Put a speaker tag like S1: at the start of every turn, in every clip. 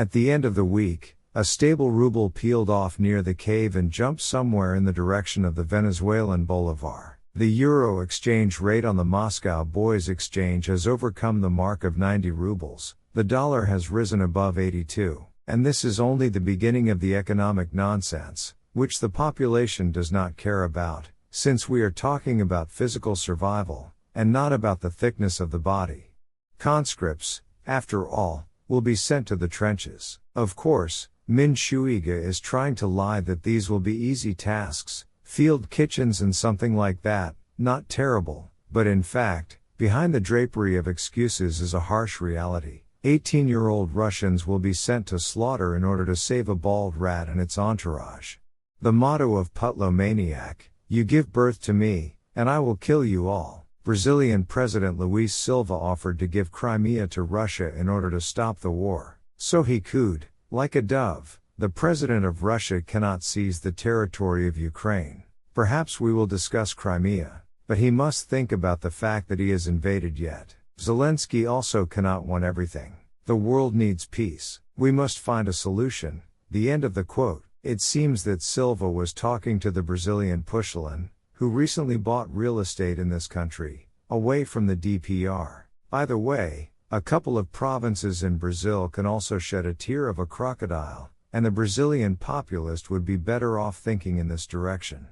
S1: At the end of the week, a stable ruble peeled off near the cave and jumped somewhere in the direction of the Venezuelan bolivar. The euro exchange rate on the Moscow Boys Exchange has overcome the mark of 90 rubles, the dollar has risen above 82, and this is only the beginning of the economic nonsense, which the population does not care about, since we are talking about physical survival, and not about the thickness of the body. Conscripts, after all, will be sent to the trenches. Of course, Min Shuiga is trying to lie that these will be easy tasks, field kitchens and something like that, not terrible, but in fact, behind the drapery of excuses is a harsh reality. 18-year-old Russians will be sent to slaughter in order to save a bald rat and its entourage. The motto of Putlomaniac, "You give birth to me, and I will kill you all." Brazilian President Luiz Silva offered to give Crimea to Russia in order to stop the war. So he cooed, like a dove. The President of Russia cannot seize the territory of Ukraine. Perhaps we will discuss Crimea, but he must think about the fact that he has invaded yet. Zelensky also cannot want everything. The world needs peace. We must find a solution. The end of the quote. It seems that Silva was talking to the Brazilian Pushlan, who recently bought real estate in this country, away from the DPR. By the way, a couple of provinces in Brazil can also shed a tear of a crocodile, and the Brazilian populist would be better off thinking in this direction.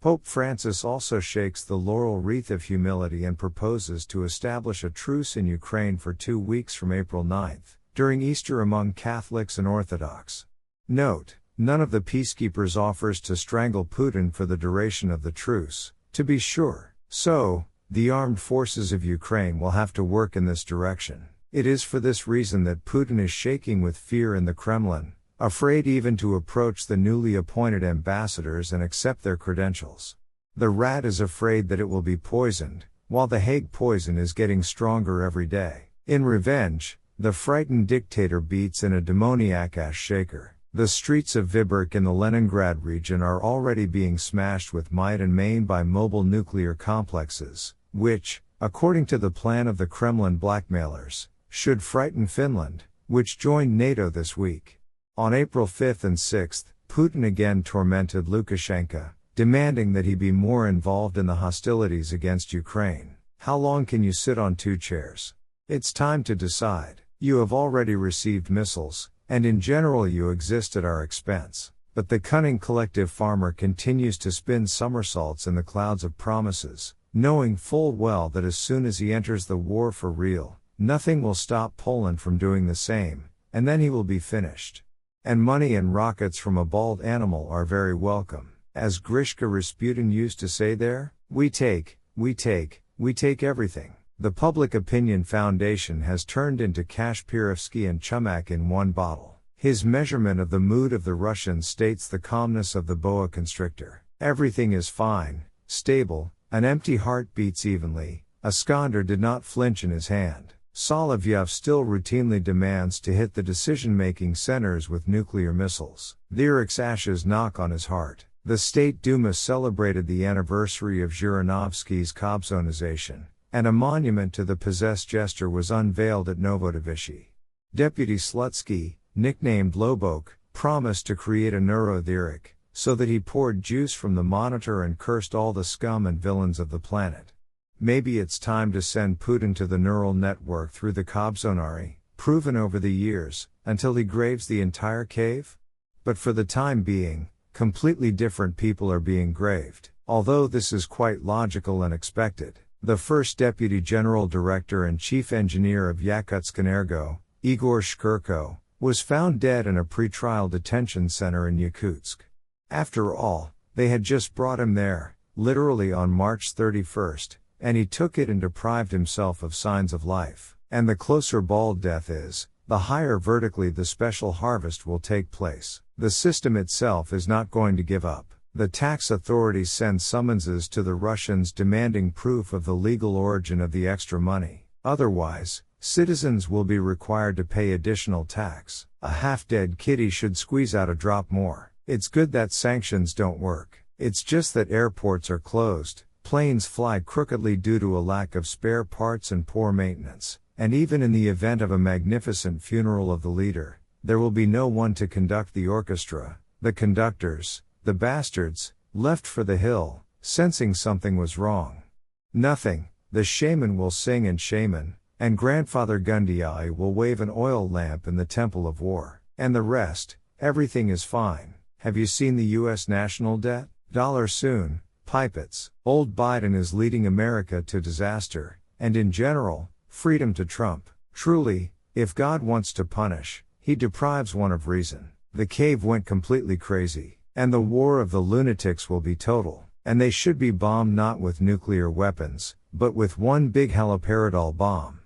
S1: Pope Francis also shakes the laurel wreath of humility and proposes to establish a truce in Ukraine for 2 weeks from April 9th, during Easter among Catholics and Orthodox. Note: none of the peacekeepers offers to strangle Putin for the duration of the truce, to be sure. So, the armed forces of Ukraine will have to work in this direction. It is for this reason that Putin is shaking with fear in the Kremlin, afraid even to approach the newly appointed ambassadors and accept their credentials. The rat is afraid that it will be poisoned, while the Hague poison is getting stronger every day. In revenge, the frightened dictator beats in a demoniac ass shaker. The streets of Vyborg in the Leningrad region are already being smashed with might and main by mobile nuclear complexes, which, according to the plan of the Kremlin blackmailers, should frighten Finland, which joined NATO this week. On April 5th and 6th, Putin again tormented Lukashenko, demanding that he be more involved in the hostilities against Ukraine. How long can you sit on 2 chairs? It's time to decide. You have already received missiles, and in general you exist at our expense. But the cunning collective farmer continues to spin somersaults in the clouds of promises, knowing full well that as soon as he enters the war for real, nothing will stop Poland from doing the same, and then he will be finished. And money and rockets from a bald animal are very welcome. As Grishka Rasputin used to say there, we take everything. The Public Opinion Foundation has turned into Kashpirovsky and Chumak in one bottle. His measurement of the mood of the Russians states the calmness of the boa constrictor. Everything is fine, stable, an empty heart beats evenly. Aleksandr did not flinch in his hand. Solovyov still routinely demands to hit the decision-making centers with nuclear missiles. Lyric's ashes knock on his heart. The State Duma celebrated the anniversary of Zhirinovsky's Kobzonization, and a monument to the possessed jester was unveiled at Novodevichy. Deputy Slutsky, nicknamed Lobok, promised to create a neurotheoric, so that he poured juice from the monitor and cursed all the scum and villains of the planet. Maybe it's time to send Putin to the neural network through the Kobzonari, proven over the years, until he graves the entire cave? But for the time being, completely different people are being graved, although this is quite logical and expected. The first Deputy General Director and Chief Engineer of Yakutsk-Energo, Igor Shkurko, was found dead in a pre-trial detention center in Yakutsk. After all, they had just brought him there, literally on March 31st, and he took it and deprived himself of signs of life. And the closer bald death is, the higher vertically the special harvest will take place. The system itself is not going to give up. The tax authorities send summonses to the Russians demanding proof of the legal origin of the extra money. Otherwise, citizens will be required to pay additional tax. A half-dead kitty should squeeze out a drop more. It's good that sanctions don't work. It's just that airports are closed, planes fly crookedly due to a lack of spare parts and poor maintenance, and even in the event of a magnificent funeral of the leader, there will be no one to conduct the orchestra, the conductors, the bastards, left for the hill, sensing something was wrong. Nothing, the shaman will sing and shaman, and Grandfather Gundiai will wave an oil lamp in the temple of war, and the rest, everything is fine. Have you seen the US national debt? Dollar soon, pipets. Old Biden is leading America to disaster, and in general, freedom to Trump. Truly, if God wants to punish, he deprives one of reason. The cave went completely crazy, and the war of the lunatics will be total, and they should be bombed not with nuclear weapons, but with one big haloperidol bomb.